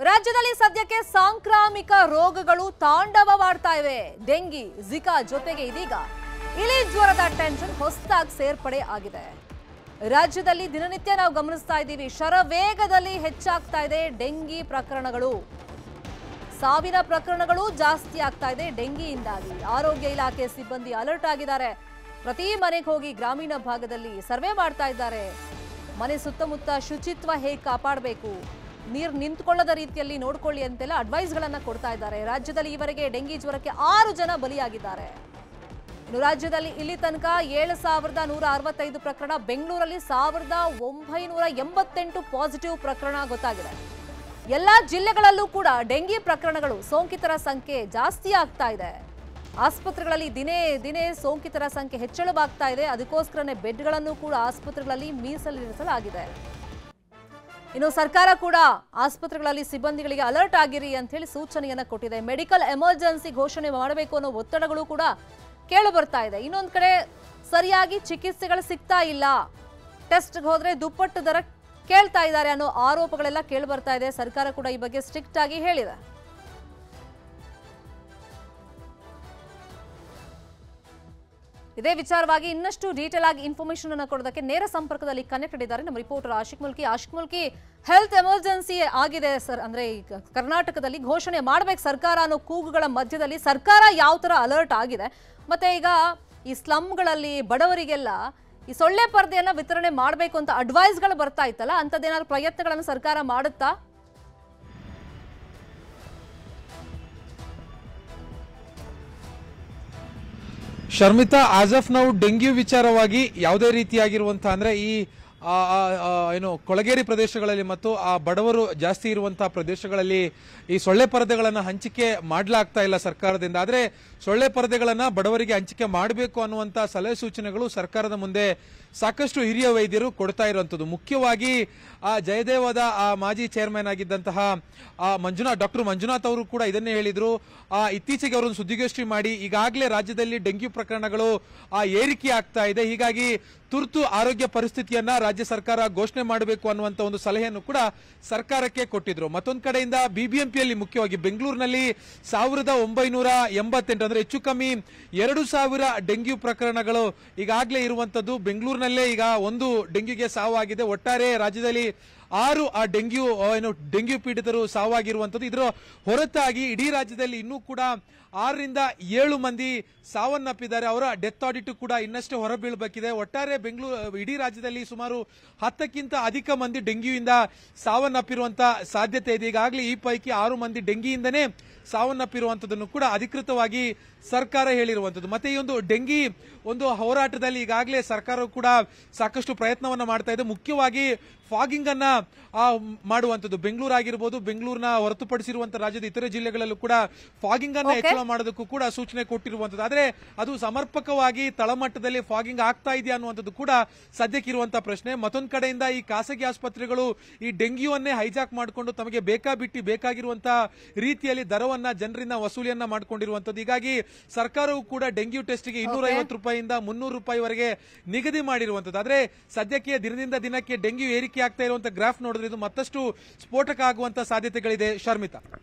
ರಾಜ್ಯದಲ್ಲಿ ಸದ್ಯಕ್ಕೆ ಸಾಂಕ್ರಾಮಿಕ ರೋಗಗಳು ತಾಂಡವವಾಡ್ತಾ ಇವೆ. ಡೆಂಗಿ, ಜಿಕಾ ಜೊತೆಗೆ ಇದೀಗ ಇಲಿ ಜ್ವರದ ಟೆನ್ಷನ್ ಹೊಸದಾಗಿ ಸೇರ್ಪಡೆ ಆಗಿದೆ. ರಾಜ್ಯದಲ್ಲಿ ದಿನನಿತ್ಯ ನಾವು ಗಮನಿಸ್ತಾ ಇದ್ದೀವಿ, ಶರವೇಗದಲ್ಲಿ ಹೆಚ್ಚಾಗ್ತಾ ಇದೆ ಡೆಂಗಿ ಪ್ರಕರಣಗಳು. ಸಾವಿನ ಪ್ರಕರಣಗಳು ಜಾಸ್ತಿ ಆಗ್ತಾ ಇದೆ ಡೆಂಗಿಯಿಂದಾಗಿ. ಆರೋಗ್ಯ ಇಲಾಖೆ ಸಿಬ್ಬಂದಿ ಅಲರ್ಟ್ ಆಗಿದ್ದಾರೆ. ಪ್ರತಿ ಮನೆಗೆ ಹೋಗಿ ಗ್ರಾಮೀಣ ಭಾಗದಲ್ಲಿ ಸರ್ವೆ ಮಾಡ್ತಾ ಇದ್ದಾರೆ. ಮನೆ ಸುತ್ತಮುತ್ತ ಶುಚಿತ್ವ ಹೇಗೆ ಕಾಪಾಡಬೇಕು, ನೀರು ನಿಂತ್ಕೊಳ್ಳದ ರೀತಿಯಲ್ಲಿ ನೋಡ್ಕೊಳ್ಳಿ ಅಂತೆಲ್ಲ ಅಡ್ವೈಸ್ಗಳನ್ನ ಕೊಡ್ತಾ ಇದ್ದಾರೆ. ರಾಜ್ಯದಲ್ಲಿ ಈವರೆಗೆ ಡೆಂಗಿ ಜ್ವರಕ್ಕೆ 6 ಜನ ಬಲಿಯಾಗಿದ್ದಾರೆ. ಇನ್ನು ರಾಜ್ಯದಲ್ಲಿ ಇಲ್ಲಿ ತನಕ 7165 ಪ್ರಕರಣ, ಬೆಂಗಳೂರಲ್ಲಿ 1988 ಪಾಸಿಟಿವ್ ಪ್ರಕರಣ ಗೊತ್ತಾಗಿದೆ. ಎಲ್ಲಾ ಜಿಲ್ಲೆಗಳಲ್ಲೂ ಕೂಡ ಡೆಂಗಿ ಪ್ರಕರಣಗಳು, ಸೋಂಕಿತರ ಸಂಖ್ಯೆ ಜಾಸ್ತಿ ಆಗ್ತಾ ಇದೆ. ಆಸ್ಪತ್ರೆಗಳಲ್ಲಿ ದಿನೇ ದಿನೇ ಸೋಂಕಿತರ ಸಂಖ್ಯೆ ಹೆಚ್ಚಳವಾಗ್ತಾ ಇದೆ. ಅದಕ್ಕೋಸ್ಕರನೇ ಬೆಡ್ಗಳನ್ನು ಕೂಡ ಆಸ್ಪತ್ರೆಗಳಲ್ಲಿ ಮೀಸಲಿರಿಸಲಾಗಿದೆ. ಇನ್ನು ಸರ್ಕಾರ ಕೂಡ ಆಸ್ಪತ್ರೆಗಳಲ್ಲಿ ಸಿಬ್ಬಂದಿಗಳಿಗೆ ಅಲರ್ಟ್ ಆಗಿರಿ ಅಂತ ಹೇಳಿ ಸೂಚನೆಯನ್ನ ಕೊಟ್ಟಿದೆ. ಮೆಡಿಕಲ್ ಎಮರ್ಜೆನ್ಸಿ ಘೋಷಣೆ ಮಾಡಬೇಕು ಅನ್ನೋ ಒತ್ತಡಗಳು ಕೂಡ ಕೇಳಿ ಬರ್ತಾ ಇದೆ. ಇನ್ನೊಂದು ಕಡೆ ಸರಿಯಾಗಿ ಚಿಕಿತ್ಸೆಗಳು ಸಿಗ್ತಾ ಇಲ್ಲ, ಟೆಸ್ಟ್ಗೆ ಹೋದ್ರೆ ದುಪ್ಪಟ್ಟು ದರ ಕೇಳ್ತಾ ಇದ್ದಾರೆ ಅನ್ನೋ ಆರೋಪಗಳೆಲ್ಲ ಕೇಳಿ ಬರ್ತಾ ಇದೆ. ಸರ್ಕಾರ ಕೂಡ ಈ ಬಗ್ಗೆ ಸ್ಟ್ರಿಕ್ಟ್ ಆಗಿ ಹೇಳಿದೆ. ಇದೇ ವಿಚಾರವಾಗಿ ಇನ್ನಷ್ಟು ಡೀಟೇಲ್ ಆಗಿ ಇನ್ಫಾರ್ಮೇಶನ್ ಅನ್ನು ಕೊಡೋದಕ್ಕೆ ನೇರ ಸಂಪರ್ಕದಲ್ಲಿ ಕನೆಕ್ಟೆಡ್ ಇದ್ದಾರೆ ನಮ್ಮ reporter Ashiq Mulki. Health emergency ಆಗಿದೆ ಸರ್, ಅಂದ್ರೆ ಈಗ ಕರ್ನಾಟಕದಲ್ಲಿ ಘೋಷಣೆ ಮಾಡಬೇಕು ಸರ್ಕಾರ ಅನ್ನೋ ಕೂಗುಗಳ ಮಧ್ಯದಲ್ಲಿ ಸರ್ಕಾರ ಯಾವ ತರ ಅಲರ್ಟ್ ಆಗಿದೆ, ಮತ್ತೆ ಈಗ ಈ ಸ್ಲಮ್ಗಳಲ್ಲಿ ಬಡವರಿಗೆಲ್ಲ ಈ ಸೊಳ್ಳೆ ಪರದೆಯನ್ನ ವಿತರಣೆ ಮಾಡಬೇಕು ಅಂತ ಅಡ್ವೈಸ್ಗಳು ಬರ್ತಾ ಇತ್ತಲ್ಲ, ಅಂತದ್ದೇನಾದ್ರು ಪ್ರಯತ್ನಗಳನ್ನು ಸರ್ಕಾರ ಮಾಡುತ್ತಾ? Sharmita, as of now dengue ವಿಚಾರವಾಗಿ ಯಾವುದೇ ರೀತಿಯಾಗಿರುವಂತಹ ಅಂದ್ರೆ ಈ ಏನು ಕೊಳಗೇರಿ ಪ್ರದೇಶಗಳಲ್ಲಿ ಮತ್ತು ಆ ಬಡವರು ಜಾಸ್ತಿ ಇರುವಂತಹ ಪ್ರದೇಶಗಳಲ್ಲಿ ಈ ಸೊಳ್ಳೆ ಪರದೆಗಳನ್ನು ಹಂಚಿಕೆ ಮಾಡಲಾಗ್ತಾ ಇಲ್ಲ ಸರ್ಕಾರದಿಂದ. ಆದ್ರೆ ಸೊಳ್ಳೆ ಪರದೆಗಳನ್ನ ಬಡವರಿಗೆ ಹಂಚಿಕೆ ಮಾಡಬೇಕು ಅನ್ನುವಂತ ಸಲಹೆ ಸೂಚನೆಗಳು ಸರ್ಕಾರದ ಮುಂದೆ ಸಾಕಷ್ಟು ಹಿರಿಯ ವೈದ್ಯರು ಕೊಡ್ತಾ ಇರುವಂತದ್ದು. ಮುಖ್ಯವಾಗಿ ಆ ಜಯದೇವದ ಆ ಮಾಜಿ ಚೇರ್ಮನ್ ಆಗಿದ್ದಂತಹ ಡಾಕ್ಟರ್ ಮಂಜುನಾಥ್ ಅವರು ಕೂಡ ಇದನ್ನೇ ಹೇಳಿದ್ರು. ಇತ್ತೀಚೆಗೆ ಅವರೊಂದು ಸುದ್ದಿಗೋಷ್ಠಿ ಮಾಡಿ ಈಗಾಗಲೇ ರಾಜ್ಯದಲ್ಲಿ ಡೆಂಗ್ಯೂ ಪ್ರಕರಣಗಳು ಏರಿಕೆ ಆಗ್ತಾ ಇದೆ, ಹೀಗಾಗಿ ತುರ್ತು ಆರೋಗ್ಯ ಪರಿಸ್ಥಿತಿಯನ್ನ ರಾಜ್ಯ ಸರ್ಕಾರ ಘೋಷಣೆ ಮಾಡಬೇಕು ಅನ್ನುವಂತ ಒಂದು ಸಲಹೆಯನ್ನು ಕೂಡ ಸರ್ಕಾರಕ್ಕೆ ಕೊಟ್ಟಿದ್ರು. ಮತ್ತೊಂದು ಕಡೆಯಿಂದ ಬಿಬಿಎಂಪಿಯಲ್ಲಿ ಮುಖ್ಯವಾಗಿ ಬೆಂಗಳೂರಿನಲ್ಲಿ 1988 ಅಂದ್ರೆ ಹೆಚ್ಚು ಕಮ್ಮಿ 2000 ಡೆಂಗ್ಯೂ ಪ್ರಕರಣಗಳು ಈಗಾಗಲೇ ಇರುವಂತದ್ದು. ಬೆಂಗಳೂರಿನಲ್ಲೇ ಈಗ ಒಂದು ಡೆಂಗ್ಯೂಗೆ ಸಾವಾಗಿದೆ. ಒಟ್ಟಾರೆ ರಾಜ್ಯದಲ್ಲಿ 6 ಡೆಂಗ್ಯೂ ಪೀಡಿತರು ಸಾವಾಗಿರುವಂತದ್ದು. ಇದರ ಹೊರತಾಗಿ ಇಡೀ ರಾಜ್ಯದಲ್ಲಿ ಇನ್ನೂ ಕೂಡ 6 ರಿಂದ 7 ಮಂದಿ ಸಾವನ್ನಪ್ಪಿದ್ದಾರೆ. ಅವರ ಡೆತ್ ಆಡಿಟ್ ಕೂಡ ಇನ್ನಷ್ಟೇ ಹೊರಬೀಳಬೇಕಿದೆ. ಒಟ್ಟಾರೆ ಇಡೀ ರಾಜ್ಯದಲ್ಲಿ ಸುಮಾರು 10ಕ್ಕಿಂತ ಅಧಿಕ ಮಂದಿ ಡೆಂಗ್ಯೂಯಿಂದ ಸಾವನ್ನಪ್ಪಿರುವಂತಹ ಸಾಧ್ಯತೆ ಇದೆ. ಈಗಾಗಲೇ ಈ ಪೈಕಿ 6 ಮಂದಿ ಡೆಂಗಿಯಿಂದನೇ ಸಾವನ್ನಪ್ಪಿರುವಂತದನ್ನು ಕೂಡ ಅಧಿಕೃತವಾಗಿ ಸರ್ಕಾರ ಹೇಳಿರುವಂತದ್ದು. ಮತ್ತೆ ಈ ಒಂದು ಡೆಂಗಿ ಒಂದು ಹೋರಾಟದಲ್ಲಿ ಈಗಾಗಲೇ ಸರ್ಕಾರವು ಕೂಡ ಸಾಕಷ್ಟು ಪ್ರಯತ್ನವನ್ನ ಮಾಡ್ತಾ ಇದೆ. ಮುಖ್ಯವಾಗಿ ಫಾಗಿಂಗ್ ಅನ್ನ ಮಾಡುವಂತದ್ದು. ಬೆಂಗಳೂರು ಆಗಿರಬಹುದು, ಬೆಂಗಳೂರಿನ ಹೊರತುಪಡಿಸಿರುವಂತಹ ರಾಜ್ಯದ ಇತರೆ ಜಿಲ್ಲೆಗಳಲ್ಲೂ ಕೂಡ ಫಾಗಿಂಗ್ ಅನ್ನ ಹೆಚ್ಚಳ ಮಾಡೋದಕ್ಕೂ ಕೂಡ ಸೂಚನೆ ಕೊಟ್ಟಿರುವಂತದ್ದು. ಆದ್ರೆ ಅದು ಸಮರ್ಪಕವಾಗಿ ತಳಮಟ್ಟದಲ್ಲಿ ಫಾಗಿಂಗ್ ಆಗ್ತಾ ಇದೆಯಾ ಅನ್ನುವಂಥದ್ದು ಕೂಡ ಸದ್ಯಕ್ಕಿರುವಂತಹ ಪ್ರಶ್ನೆ. ಮತ್ತೊಂದು ಕಡೆಯಿಂದ ಈ ಖಾಸಗಿ ಆಸ್ಪತ್ರೆಗಳು ಈ ಡೆಂಗ್ಯೂವನ್ನೇ ಹೈಜಾಕ್ ಮಾಡಿಕೊಂಡು ತಮಗೆ ಬೇಕಾಗಿರುವಂತಹ ರೀತಿಯಲ್ಲಿ ದರವನ್ನ ಜನರಿಂದ ವಸೂಲಿಯನ್ನ ಮಾಡಿಕೊಂಡಿರುವಂತದ್ದು. ಹೀಗಾಗಿ ಸರ್ಕಾರವು ಕೂಡ ಡೆಂಗ್ಯೂ ಟೆಸ್ಟ್ಗೆ 250 ರೂಪಾಯಿಯಿಂದ 300 ರೂಪಾಯಿವರೆಗೆ ನಿಗದಿ ಮಾಡಿರುವಂತದ್ದು. ಆದ್ರೆ ಸದ್ಯಕ್ಕೆ ದಿನದಿಂದ ದಿನಕ್ಕೆ ಡೆಂಗ್ಯೂ ಏರಿಕೆ ಆಗ್ತಾ ಇರುವಂತಹ ಗ್ರಾಫ್ ನೋಡಿದ್ರೆ ಇದು ಮತ್ತಷ್ಟು ಸ್ಫೋಟಕ ಆಗುವಂತಹ ಸಾಧ್ಯತೆಗಳಿದೆ. ಶರ್ಮಿತಾ.